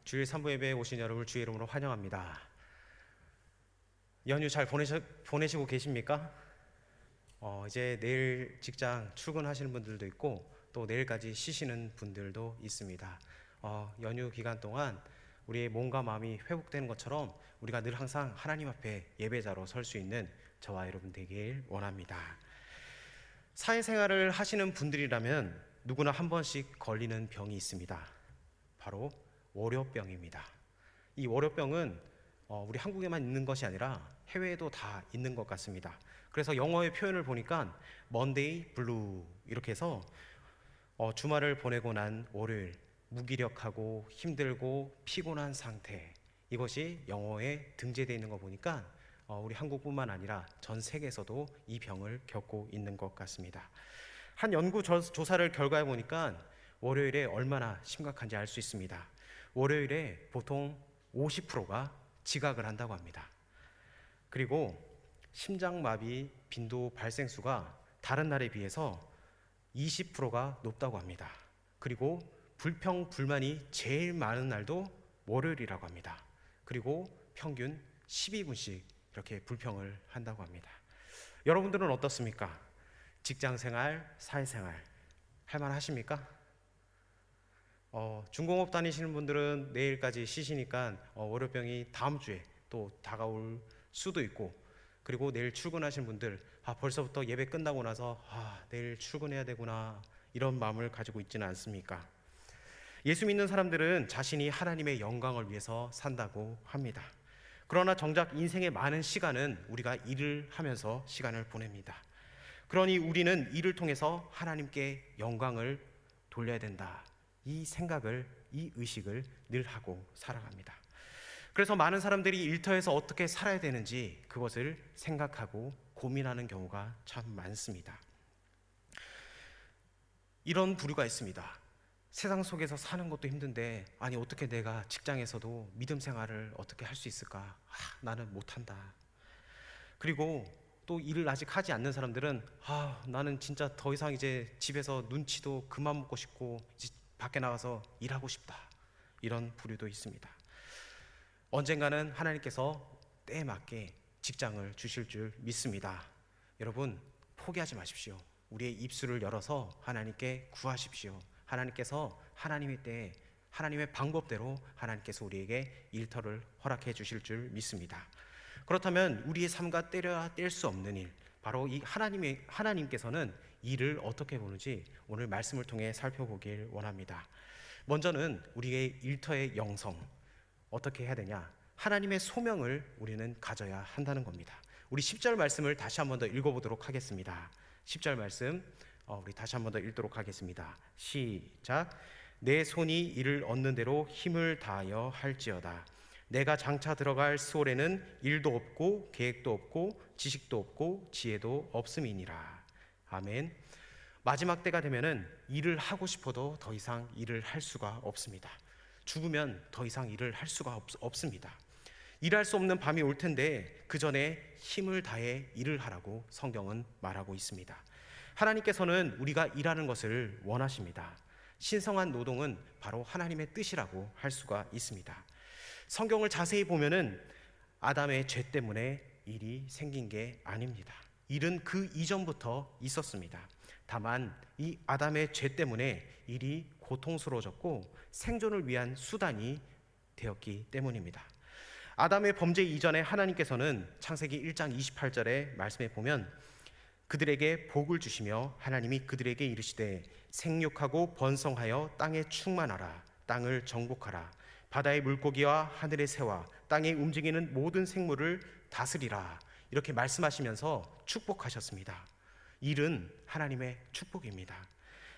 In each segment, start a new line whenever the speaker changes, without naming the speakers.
주일 3부 예배에 오신 여러분을 주의 이름으로 환영합니다. 연휴 잘 보내시고 계십니까? 이제 내일 직장 출근하시는 분들도 있고 또 내일까지 쉬시는 분들도 있습니다. 연휴 기간 동안 우리의 몸과 마음이 회복되는 것처럼 우리가 늘 항상 하나님 앞에 예배자로 설 수 있는 저와 여러분 되길 원합니다. 사회생활을 하시는 분들이라면 누구나 한 번씩 걸리는 병이 있습니다. 바로 월요병입니다. 이 월요병은 우리 한국에만 있는 것이 아니라 해외에도 다 있는 것 같습니다. 그래서 영어의 표현을 보니까 Monday Blue 이렇게 해서 주말을 보내고 난 월요일, 무기력하고 힘들고 피곤한 상태, 이것이 영어에 등재되어 있는 거 보니까 우리 한국뿐만 아니라 전 세계에서도 이 병을 겪고 있는 것 같습니다. 한 연구 조사를 결과해 보니까 월요일에 얼마나 심각한지 알 수 있습니다. 월요일에 보통 50%가 지각을 한다고 합니다. 그리고 심장마비 빈도 발생수가 다른 날에 비해서 20%가 높다고 합니다. 그리고 불평, 불만이 제일 많은 날도 월요일이라고 합니다. 그리고 평균 12분씩 이렇게 불평을 한다고 합니다. 여러분들은 어떻습니까? 직장생활, 사회생활 할만하십니까? 중공업 다니시는 분들은 내일까지 쉬시니까 월요병이 다음 주에 또 다가올 수도 있고, 그리고 내일 출근하시는 분들 벌써부터 예배 끝나고 나서 내일 출근해야 되구나 이런 마음을 가지고 있지는 않습니까? 예수 믿는 사람들은 자신이 하나님의 영광을 위해서 산다고 합니다. 그러나 정작 인생의 많은 시간은 우리가 일을 하면서 시간을 보냅니다. 그러니 우리는 일을 통해서 하나님께 영광을 돌려야 된다, 이 생각을, 이 의식을 늘 하고 살아갑니다. 그래서 많은 사람들이 일터에서 어떻게 살아야 되는지 그것을 생각하고 고민하는 경우가 참 많습니다. 이런 부류가 있습니다. 세상 속에서 사는 것도 힘든데 어떻게 내가 직장에서도 믿음 생활을 어떻게 할 수 있을까? 나는 못한다. 그리고 또 일을 아직 하지 않는 사람들은 나는 진짜 더 이상 이제 집에서 눈치도 그만 먹고 싶고 이제 밖에 나가서 일하고 싶다, 이런 부류도 있습니다. 언젠가는 하나님께서 때에 맞게 직장을 주실 줄 믿습니다. 여러분, 포기하지 마십시오. 우리의 입술을 열어서 하나님께 구하십시오. 하나님께서 하나님의 때에 하나님의 방법대로 하나님께서 우리에게 일터를 허락해 주실 줄 믿습니다. 그렇다면 우리의 삶과 때려야 뗄 수 없는 일, 바로 이 하나님께서는 일을 어떻게 보는지 오늘 말씀을 통해 살펴보길 원합니다. 먼저는 우리의 일터의 영성, 어떻게 해야 되냐? 하나님의 소명을 우리는 가져야 한다는 겁니다. 우리 10절 말씀을 다시 한 번 더 읽어보도록 하겠습니다. 10절 말씀 우리 다시 한 번 더 읽도록 하겠습니다. 시작. 내 손이 이를 얻는 대로 힘을 다하여 할지어다. 내가 장차 들어갈 스올에는 일도 없고 계획도 없고 지식도 없고 지혜도 없음이니라. 아멘. 마지막 때가 되면은 일을 하고 싶어도 더 이상 일을 할 수가 없습니다. 죽으면 더 이상 일을 할 수가 없습니다. 일할 수 없는 밤이 올 텐데 그 전에 힘을 다해 일을 하라고 성경은 말하고 있습니다. 하나님께서는 우리가 일하는 것을 원하십니다. 신성한 노동은 바로 하나님의 뜻이라고 할 수가 있습니다. 성경을 자세히 보면은 아담의 죄 때문에 일이 생긴 게 아닙니다. 일은 그 이전부터 있었습니다. 다만 이 아담의 죄 때문에 일이 고통스러워졌고 생존을 위한 수단이 되었기 때문입니다. 아담의 범죄 이전에 하나님께서는 창세기 1장 28절의 말씀에 보면 그들에게 복을 주시며 하나님이 그들에게 이르시되 생육하고 번성하여 땅에 충만하라. 땅을 정복하라. 바다의 물고기와 하늘의 새와 땅에 움직이는 모든 생물을 다스리라. 이렇게 말씀하시면서 축복하셨습니다. 일은 하나님의 축복입니다.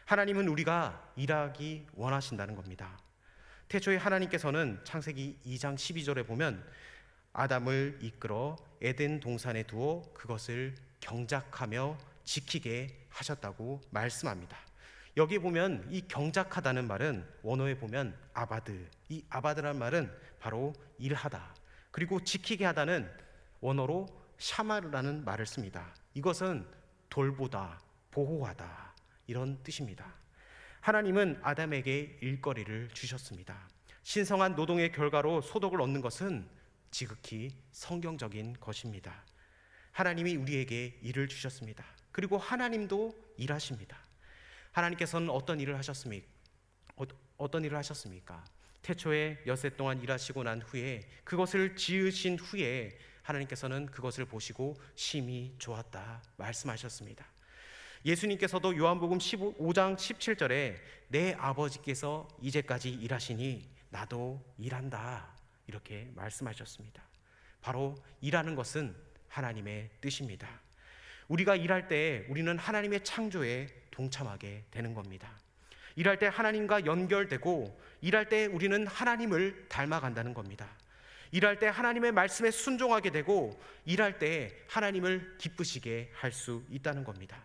하나님은 우리가 일하기 원하신다는 겁니다. 태초에 하나님께서는 창세기 2장 12절에 보면 아담을 이끌어 에덴 동산에 두어 그것을 경작하며 지키게 하셨다고 말씀합니다. 여기 보면 이 경작하다는 말은 원어에 보면 아바드, 이 아바드란 말은 바로 일하다, 그리고 지키게 하다는 원어로 샤마르라는 말을 씁니다. 이것은 돌보다, 보호하다, 이런 뜻입니다. 하나님은 아담에게 일거리를 주셨습니다. 신성한 노동의 결과로 소득을 얻는 것은 지극히 성경적인 것입니다. 하나님이 우리에게 일을 주셨습니다. 그리고 하나님도 일하십니다. 하나님께서는 어떤 일을 하셨습니까? 태초에 엿새 동안 일하시고 난 후에 그것을 지으신 후에 하나님께서는 그것을 보시고 심히 좋았다 말씀하셨습니다. 예수님께서도 요한복음 15장 17절에 내 아버지께서 이제까지 일하시니 나도 일한다 이렇게 말씀하셨습니다. 바로 일하는 것은 하나님의 뜻입니다. 우리가 일할 때 우리는 하나님의 창조에 동참하게 되는 겁니다. 일할 때 하나님과 연결되고 일할 때 우리는 하나님을 닮아간다는 겁니다. 일할 때 하나님의 말씀에 순종하게 되고 일할 때 하나님을 기쁘시게 할 수 있다는 겁니다.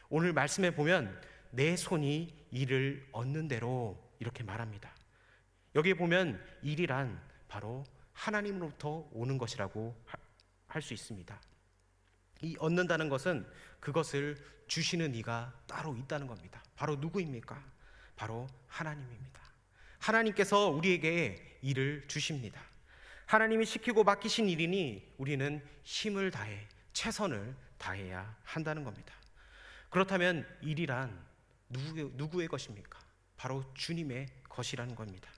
오늘 말씀에 보면 내 손이 일을 얻는 대로 이렇게 말합니다. 여기에 보면 일이란 바로 하나님으로부터 오는 것이라고 할 수 있습니다. 이 얻는다는 것은 그것을 주시는 이가 따로 있다는 겁니다. 바로 누구입니까? 바로 하나님입니다. 하나님께서 우리에게 일을 주십니다. 하나님이 시키고 맡기신 일이니 우리는 힘을 다해 최선을 다해야 한다는 겁니다. 그렇다면 일이란 누구의 것입니까? 바로 주님의 것이라는 겁니다.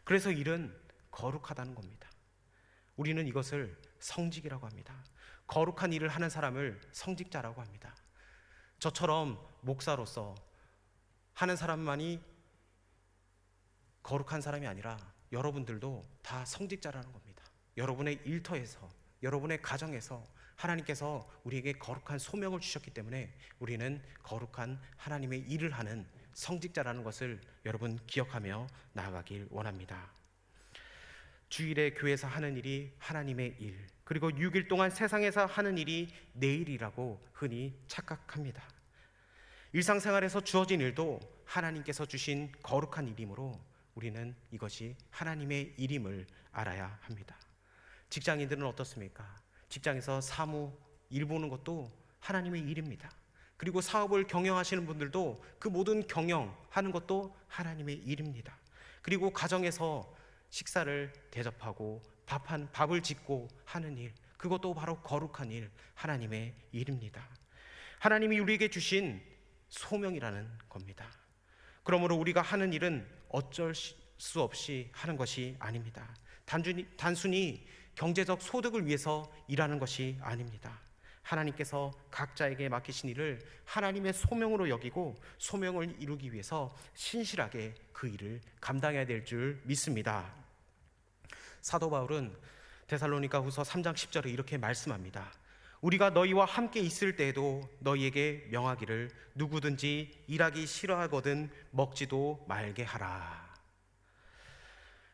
그래서 일은 거룩하다는 겁니다. 우리는 이것을 성직이라고 합니다. 거룩한 일을 하는 사람을 성직자라고 합니다. 저처럼 목사로서 하는 사람만이 거룩한 사람이 아니라 여러분들도 다 성직자라는 겁니다. 여러분의 일터에서, 여러분의 가정에서 하나님께서 우리에게 거룩한 소명을 주셨기 때문에 우리는 거룩한 하나님의 일을 하는 성직자라는 것을 여러분 기억하며 나아가길 원합니다. 주일에 교회에서 하는 일이 하나님의 일, 그리고 6일 동안 세상에서 하는 일이 내 일이라고 흔히 착각합니다. 일상생활에서 주어진 일도 하나님께서 주신 거룩한 일이므로 우리는 이것이 하나님의 일임을 알아야 합니다. 직장인들은 어떻습니까? 직장에서 사무 일 보는 것도 하나님의 일입니다. 그리고 사업을 경영하시는 분들도 그 모든 경영하는 것도 하나님의 일입니다. 그리고 가정에서 식사를 대접하고 밥을 짓고 하는 일, 그것도 바로 거룩한 일, 하나님의 일입니다. 하나님이 우리에게 주신 소명이라는 겁니다. 그러므로 우리가 하는 일은 어쩔 수 없이 하는 것이 아닙니다. 단순히 경제적 소득을 위해서 일하는 것이 아닙니다. 하나님께서 각자에게 맡기신 일을 하나님의 소명으로 여기고 소명을 이루기 위해서 신실하게 그 일을 감당해야 될 줄 믿습니다. 사도 바울은 데살로니가 후서 3장 10절에 이렇게 말씀합니다. 우리가 너희와 함께 있을 때에도 너희에게 명하기를 누구든지 일하기 싫어하거든 먹지도 말게 하라.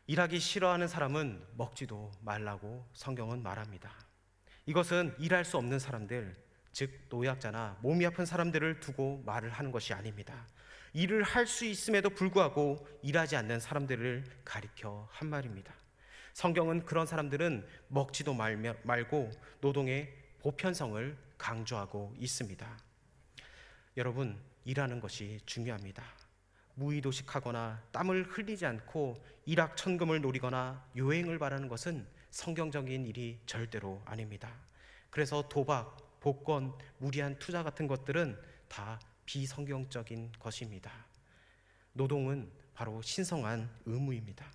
일하기 싫어하는 사람은 먹지도 말라고 성경은 말합니다. 이것은 일할 수 없는 사람들, 즉 노약자나 몸이 아픈 사람들을 두고 말을 하는 것이 아닙니다. 일을 할 수 있음에도 불구하고 일하지 않는 사람들을 가리켜 한 말입니다. 성경은 그런 사람들은 먹지도 말고 노동의 보편성을 강조하고 있습니다. 여러분, 일하는 것이 중요합니다. 무의도식하거나 땀을 흘리지 않고 일확천금을 노리거나 요행을 바라는 것은 성경적인 일이 절대로 아닙니다. 그래서 도박, 복권, 무리한 투자 같은 것들은 다 비성경적인 것입니다. 노동은 바로 신성한 의무입니다.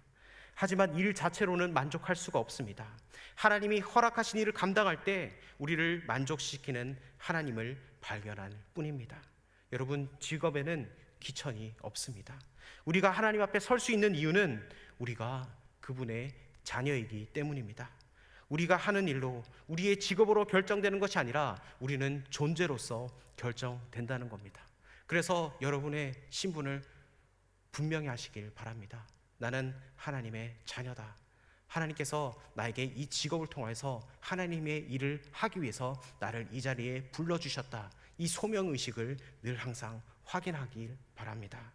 하지만 일 자체로는 만족할 수가 없습니다. 하나님이 허락하신 일을 감당할 때 우리를 만족시키는 하나님을 발견할 뿐입니다. 여러분, 직업에는 기천이 없습니다. 우리가 하나님 앞에 설 수 있는 이유는 우리가 그분의 자녀이기 때문입니다. 우리가 하는 일로 우리의 직업으로 결정되는 것이 아니라 우리는 존재로서 결정된다는 겁니다. 그래서 여러분의 신분을 분명히 하시길 바랍니다. 나는 하나님의 자녀다. 하나님께서 나에게 이 직업을 통해서 하나님의 일을 하기 위해서 나를 이 자리에 불러주셨다. 이 소명의식을 늘 항상 확인하길 바랍니다.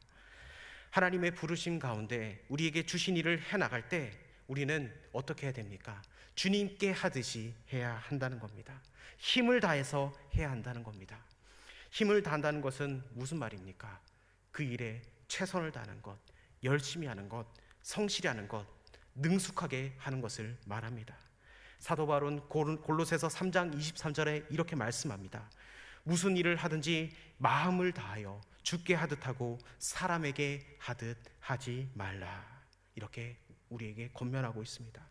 하나님의 부르심 가운데 우리에게 주신 일을 해나갈 때 우리는 어떻게 해야 됩니까? 주님께 하듯이 해야 한다는 겁니다. 힘을 다해서 해야 한다는 겁니다. 힘을 다한다는 것은 무슨 말입니까? 그 일에 최선을 다하는 것, 열심히 하는 것, 성실히 하는 것, 능숙하게 하는 것을 말합니다. 사도 바울은 골로새서 3장 23절에 이렇게 말씀합니다. 무슨 일을 하든지 마음을 다하여 주께 하듯 하고 사람에게 하듯 하지 말라. 이렇게 우리에게 권면하고 있습니다.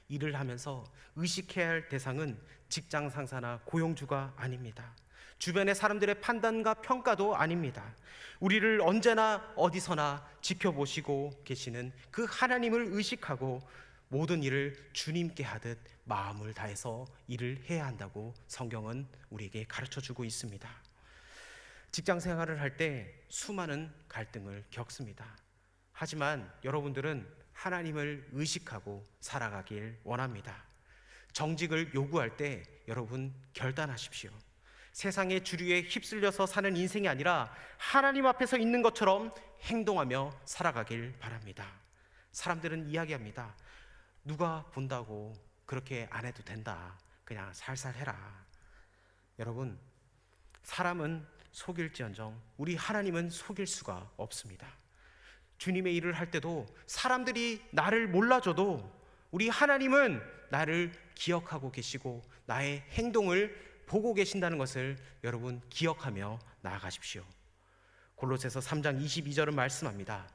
일을 하면서 의식해야 할 대상은 직장 상사나 고용주가 아닙니다. 주변의 사람들의 판단과 평가도 아닙니다. 우리를 언제나 어디서나 지켜보시고 계시는 그 하나님을 의식하고 모든 일을 주님께 하듯 마음을 다해서 일을 해야 한다고 성경은 우리에게 가르쳐주고 있습니다. 직장 생활을 할 때 수많은 갈등을 겪습니다. 하지만 여러분들은 하나님을 의식하고 살아가길 원합니다. 정직을 요구할 때 여러분 결단하십시오. 세상의 주류에 휩쓸려서 사는 인생이 아니라 하나님 앞에서 있는 것처럼 행동하며 살아가길 바랍니다. 사람들은 이야기합니다. 누가 본다고 그렇게 안 해도 된다. 그냥 살살 해라. 여러분, 사람은 속일지언정 우리 하나님은 속일 수가 없습니다. 주님의 일을 할 때도 사람들이 나를 몰라줘도 우리 하나님은 나를 기억하고 계시고 나의 행동을 보고 계신다는 것을 여러분 기억하며 나아가십시오. 골로새서 3장 22절은 말씀합니다.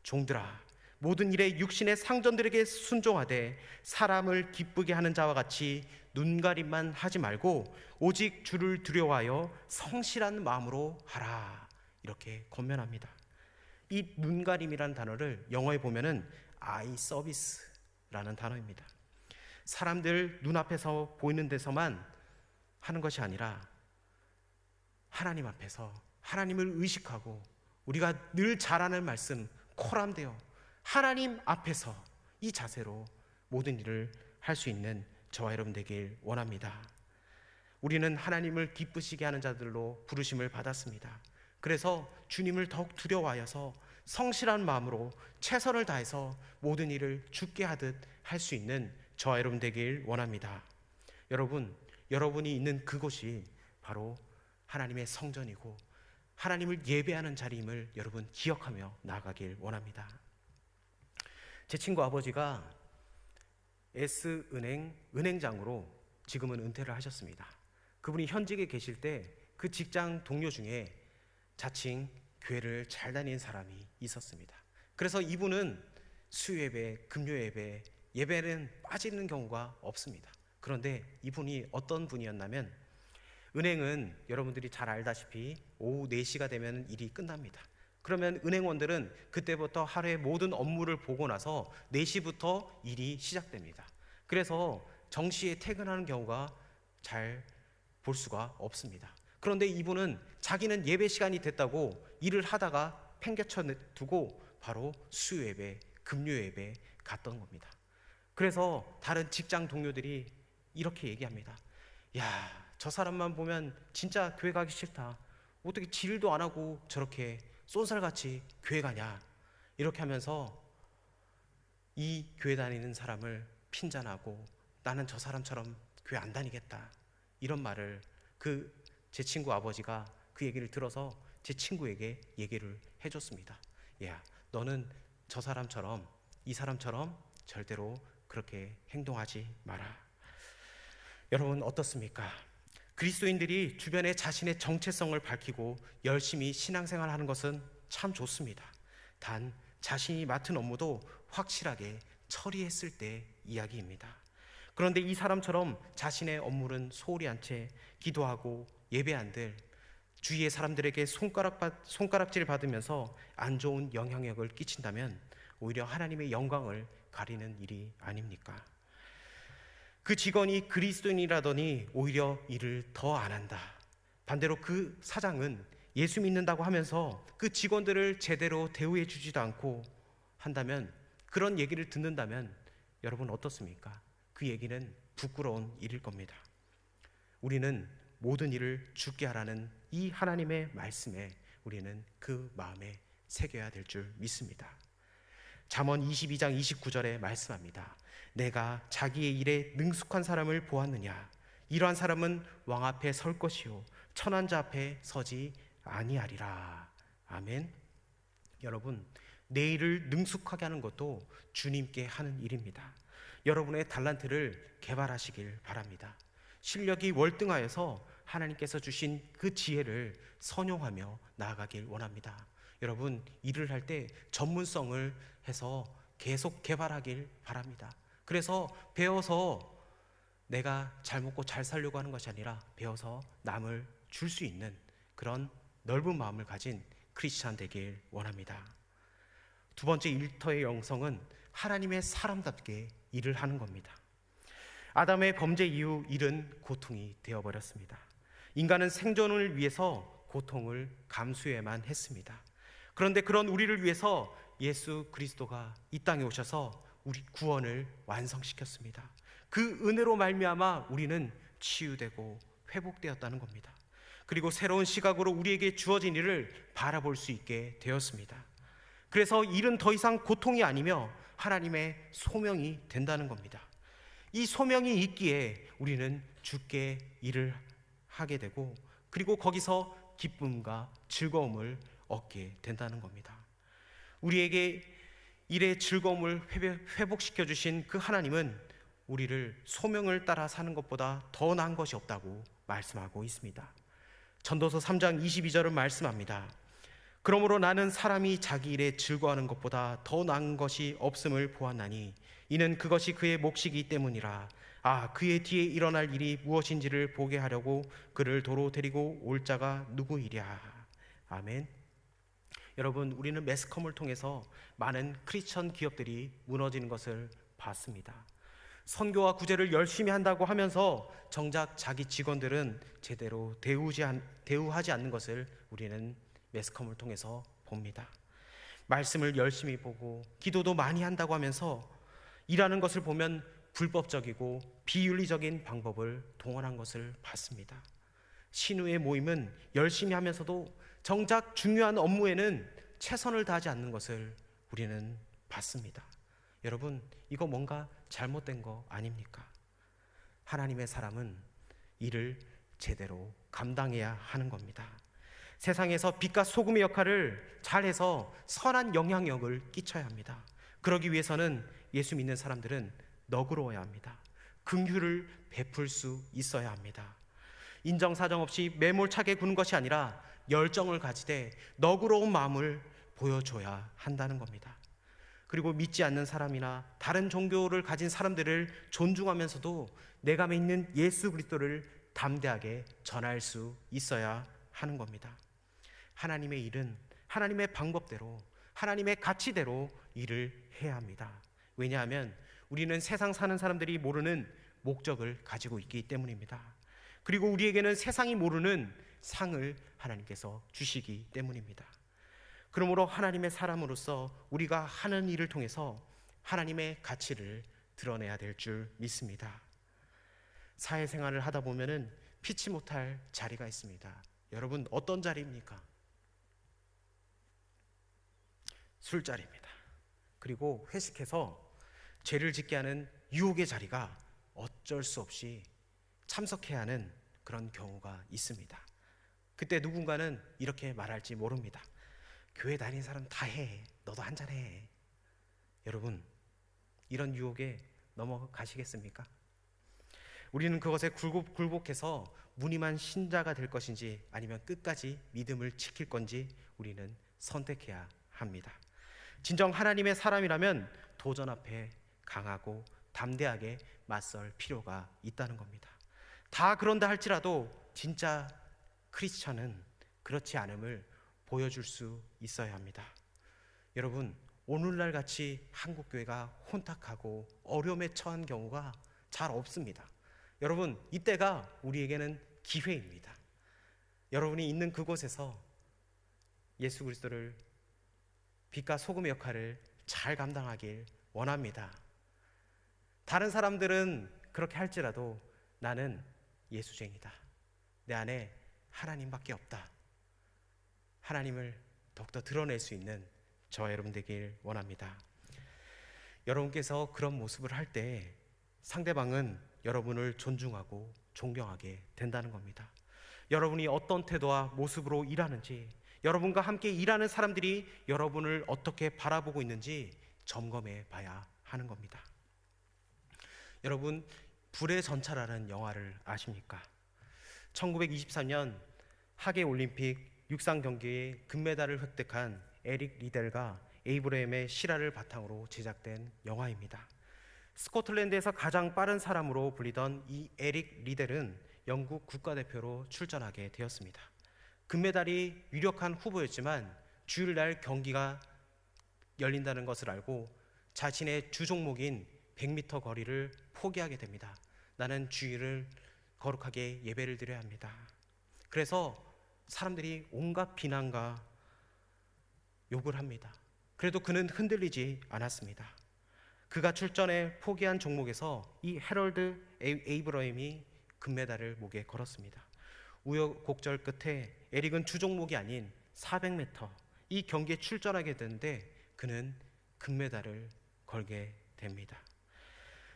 종들아, 모든 일에 육신의 상전들에게 순종하되 사람을 기쁘게 하는 자와 같이 눈가림만 하지 말고 오직 주를 두려워하여 성실한 마음으로 하라. 이렇게 권면합니다. 이 눈가림이라는 단어를 영어에 보면은 eye service라는 단어입니다. 사람들 눈앞에서 보이는 데서만 하는 것이 아니라 하나님 앞에서 하나님을 의식하고 우리가 늘 잘 아는 말씀 코람데요. 하나님 앞에서 이 자세로 모든 일을 할 수 있는 저와 여러분 되길 원합니다. 우리는 하나님을 기쁘시게 하는 자들로 부르심을 받았습니다. 그래서 주님을 더욱 두려워하여서 성실한 마음으로 최선을 다해서 모든 일을 주께 하듯 할 수 있는 저와 여러분 되길 원합니다. 여러분이 있는 그곳이 바로 하나님의 성전이고 하나님을 예배하는 자리임을 여러분 기억하며 나아가길 원합니다. 제 친구 아버지가 S은행 은행장으로 지금은 은퇴를 하셨습니다. 그분이 현직에 계실 때 그 직장 동료 중에 자칭 교회를 잘 다니는 사람이 있었습니다. 그래서 이분은 수요예배, 금요예배, 예배는 빠지는 경우가 없습니다. 그런데 이분이 어떤 분이었냐면 은행은 여러분들이 잘 알다시피 오후 4시가 되면 일이 끝납니다. 그러면 은행원들은 그때부터 하루의 모든 업무를 보고 나서 4시부터 일이 시작됩니다. 그래서 정시에 퇴근하는 경우가 잘 볼 수가 없습니다. 그런데 이분은 자기는 예배 시간이 됐다고 일을 하다가 팽개쳐 두고 바로 수요예배, 금요예배 갔던 겁니다. 그래서 다른 직장 동료들이 이렇게 얘기합니다. 야, 저 사람만 보면 진짜 교회 가기 싫다. 어떻게 질도 안 하고 저렇게 쏜살같이 교회 가냐. 이렇게 하면서 이 교회 다니는 사람을 핀잔하고 나는 저 사람처럼 교회 안 다니겠다. 이런 말을 제 친구 아버지가 그 얘기를 들어서 제 친구에게 얘기를 해줬습니다. 야, 너는 저 사람처럼 이 사람처럼 절대로 그렇게 행동하지 마라. 여러분 어떻습니까? 그리스도인들이 주변에 자신의 정체성을 밝히고 열심히 신앙생활하는 것은 참 좋습니다. 단 자신이 맡은 업무도 확실하게 처리했을 때 이야기입니다. 그런데 이 사람처럼 자신의 업무는 소홀히 한 채 기도하고 예배한들 주위의 사람들에게 손가락질 받으면서 안 좋은 영향력을 끼친다면 오히려 하나님의 영광을 가리는 일이 아닙니까? 그 직원이 그리스도인이라더니 오히려 일을 더 안 한다. 반대로 그 사장은 예수 믿는다고 하면서 그 직원들을 제대로 대우해 주지도 않고 한다면, 그런 얘기를 듣는다면 여러분 어떻습니까? 그 얘기는 부끄러운 일일 겁니다. 우리는 모든 일을 주께 하라는 이 하나님의 말씀에 우리는 그 마음에 새겨야 될 줄 믿습니다. 잠언 22장 29절에 말씀합니다. 내가 자기의 일에 능숙한 사람을 보았느냐? 이러한 사람은 왕 앞에 설 것이요 천한 자 앞에 서지 아니하리라. 아멘. 여러분, 내일을 능숙하게 하는 것도 주님께 하는 일입니다. 여러분의 달란트를 개발하시길 바랍니다. 실력이 월등하여서 하나님께서 주신 그 지혜를 선용하며 나아가길 원합니다. 여러분, 일을 할 때 전문성을 해서 계속 개발하길 바랍니다. 그래서 배워서 내가 잘 먹고 잘 살려고 하는 것이 아니라 배워서 남을 줄 수 있는 그런 넓은 마음을 가진 크리스찬 되길 원합니다. 두 번째, 일터의 영성은 하나님의 사람답게 일을 하는 겁니다. 아담의 범죄 이후 일은 고통이 되어버렸습니다. 인간은 생존을 위해서 고통을 감수해야만 했습니다. 그런데 그런 우리를 위해서 예수 그리스도가 이 땅에 오셔서 우리 구원을 완성시켰습니다. 그 은혜로 말미암아 우리는 치유되고 회복되었다는 겁니다. 그리고 새로운 시각으로 우리에게 주어진 일을 바라볼 수 있게 되었습니다. 그래서 일은 더 이상 고통이 아니며 하나님의 소명이 된다는 겁니다. 이 소명이 있기에 우리는 주께 일을 하게 되고, 그리고 거기서 기쁨과 즐거움을 얻게 된다는 겁니다. 우리에게 일의 즐거움을 회복시켜 주신 그 하나님은 우리를 소명을 따라 사는 것보다 더 나은 것이 없다고 말씀하고 있습니다. 전도서 3장 22절은 말씀합니다. 그러므로 나는 사람이 자기 일에 즐거워하는 것보다 더 나은 것이 없음을 보았나니 이는 그것이 그의 몫이기 때문이라. 그의 뒤에 일어날 일이 무엇인지를 보게 하려고 그를 도로 데리고 올 자가 누구이랴. 아멘. 여러분, 우리는 매스컴을 통해서 많은 크리스천 기업들이 무너지는 것을 봤습니다. 선교와 구제를 열심히 한다고 하면서 정작 자기 직원들은 제대로 대우하지 않는 것을 우리는 매스컴을 통해서 봅니다. 말씀을 열심히 보고 기도도 많이 한다고 하면서 일하는 것을 보면 불법적이고 비윤리적인 방법을 동원한 것을 봤습니다. 신우의 모임은 열심히 하면서도 정작 중요한 업무에는 최선을 다하지 않는 것을 우리는 봤습니다. 여러분, 이거 뭔가 잘못된 거 아닙니까? 하나님의 사람은 일을 제대로 감당해야 하는 겁니다. 세상에서 빛과 소금의 역할을 잘해서 선한 영향력을 끼쳐야 합니다. 그러기 위해서는 예수 믿는 사람들은 너그러워야 합니다. 긍휼을 베풀 수 있어야 합니다. 인정사정 없이 매몰차게 구는 것이 아니라 열정을 가지되 너그러운 마음을 보여줘야 한다는 겁니다. 그리고 믿지 않는 사람이나 다른 종교를 가진 사람들을 존중하면서도 내가 믿는 예수 그리스도를 담대하게 전할 수 있어야 하는 겁니다. 하나님의 일은 하나님의 방법대로, 하나님의 가치대로 일을 해야 합니다. 왜냐하면 우리는 세상 사는 사람들이 모르는 목적을 가지고 있기 때문입니다. 그리고 우리에게는 세상이 모르는 상을 하나님께서 주시기 때문입니다. 그러므로 하나님의 사람으로서 우리가 하는 일을 통해서 하나님의 가치를 드러내야 될 줄 믿습니다. 사회생활을 하다 보면은 피치 못할 자리가 있습니다. 여러분, 어떤 자리입니까? 술자리입니다. 그리고 회식해서 죄를 짓게 하는 유혹의 자리가 어쩔 수 없이 참석해야 하는 그런 경우가 있습니다. 그때 누군가는 이렇게 말할지 모릅니다. 교회 다니는 사람 다 해. 너도 한잔해. 여러분, 이런 유혹에 넘어가시겠습니까? 우리는 그것에 굴복해서 무늬만 신자가 될 것인지 아니면 끝까지 믿음을 지킬 건지 우리는 선택해야 합니다. 진정 하나님의 사람이라면 도전 앞에 강하고 담대하게 맞설 필요가 있다는 겁니다. 다 그런다 할지라도 진짜 크리스천은 그렇지 않음을 보여줄 수 있어야 합니다. 여러분, 오늘날 같이 한국교회가 혼탁하고 어려움에 처한 경우가 잘 없습니다. 여러분, 이때가 우리에게는 기회입니다. 여러분이 있는 그곳에서 예수 그리스도를 빛과 소금의 역할을 잘 감당하길 원합니다. 다른 사람들은 그렇게 할지라도 나는 예수쟁이다. 내 안에 하나님밖에 없다. 하나님을 더욱더 드러낼 수 있는 저와 여러분 되길 원합니다. 여러분께서 그런 모습을 할 때 상대방은 여러분을 존중하고 존경하게 된다는 겁니다. 여러분이 어떤 태도와 모습으로 일하는지, 여러분과 함께 일하는 사람들이 여러분을 어떻게 바라보고 있는지 점검해 봐야 하는 겁니다. 여러분, 불의 전차라는 영화를 아십니까? 1923년 하계 올림픽 육상 경기에 금메달을 획득한 에릭 리델과 에이브레임의 실화를 바탕으로 제작된 영화입니다. 스코틀랜드에서 가장 빠른 사람으로 불리던 이 에릭 리델은 영국 국가대표로 출전하게 되었습니다. 금메달이 유력한 후보였지만 주일날 경기가 열린다는 것을 알고 자신의 주 종목인 100m 거리를 포기하게 됩니다. 나는 주일을 거룩하게 예배를 드려야 합니다. 그래서 사람들이 온갖 비난과 욕을 합니다. 그래도 그는 흔들리지 않았습니다. 그가 출전해 포기한 종목에서 이 해럴드 에이브러임이 금메달을 목에 걸었습니다. 우여곡절 끝에 에릭은 주 종목이 아닌 400m 이 경기에 출전하게 되는데 그는 금메달을 걸게 됩니다.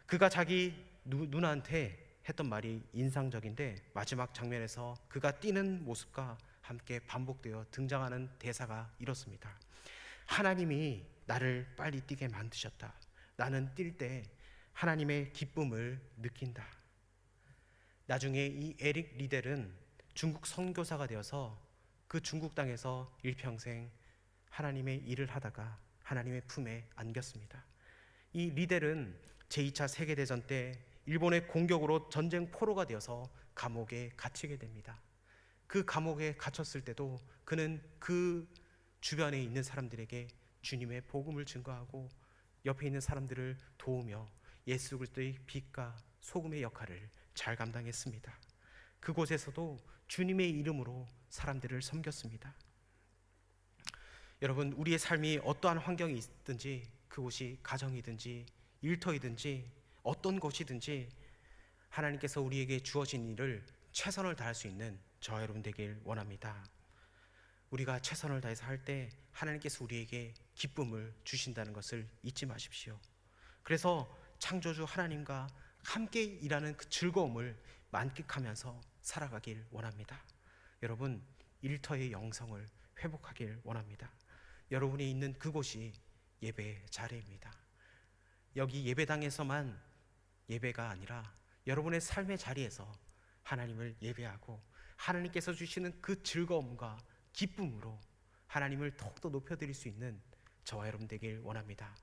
그가 자기 누나한테 했던 말이 인상적인데 마지막 장면에서 그가 뛰는 모습과 함께 반복되어 등장하는 대사가 이렇습니다. 하나님이 나를 빨리 뛰게 만드셨다. 나는 뛸 때 하나님의 기쁨을 느낀다. 나중에 이 에릭 리델은 중국 선교사가 되어서 그 중국 땅에서 일평생 하나님의 일을 하다가 하나님의 품에 안겼습니다. 이 리델은 제2차 세계대전 때 일본의 공격으로 전쟁 포로가 되어서 감옥에 갇히게 됩니다. 그 감옥에 갇혔을 때도 그는 그 주변에 있는 사람들에게 주님의 복음을 증거하고 옆에 있는 사람들을 도우며 예수 그리스도의 빛과 소금의 역할을 잘 감당했습니다. 그곳에서도 주님의 이름으로 사람들을 섬겼습니다. 여러분, 우리의 삶이 어떠한 환경이 있든지 그곳이 가정이든지 일터이든지 어떤 곳이든지 하나님께서 우리에게 주어진 일을 최선을 다할 수 있는 저와 여러분 되길 원합니다. 우리가 최선을 다해서 할 때 하나님께서 우리에게 기쁨을 주신다는 것을 잊지 마십시오. 그래서 창조주 하나님과 함께 일하는 그 즐거움을 만끽하면서 살아가길 원합니다. 여러분, 일터의 영성을 회복하길 원합니다. 여러분이 있는 그곳이 예배 자리입니다. 여기 예배당에서만 예배가 아니라 여러분의 삶의 자리에서 하나님을 예배하고 하나님께서 주시는 그 즐거움과 기쁨으로 하나님을 더욱더 높여드릴 수 있는 저와 여러분 되길 원합니다.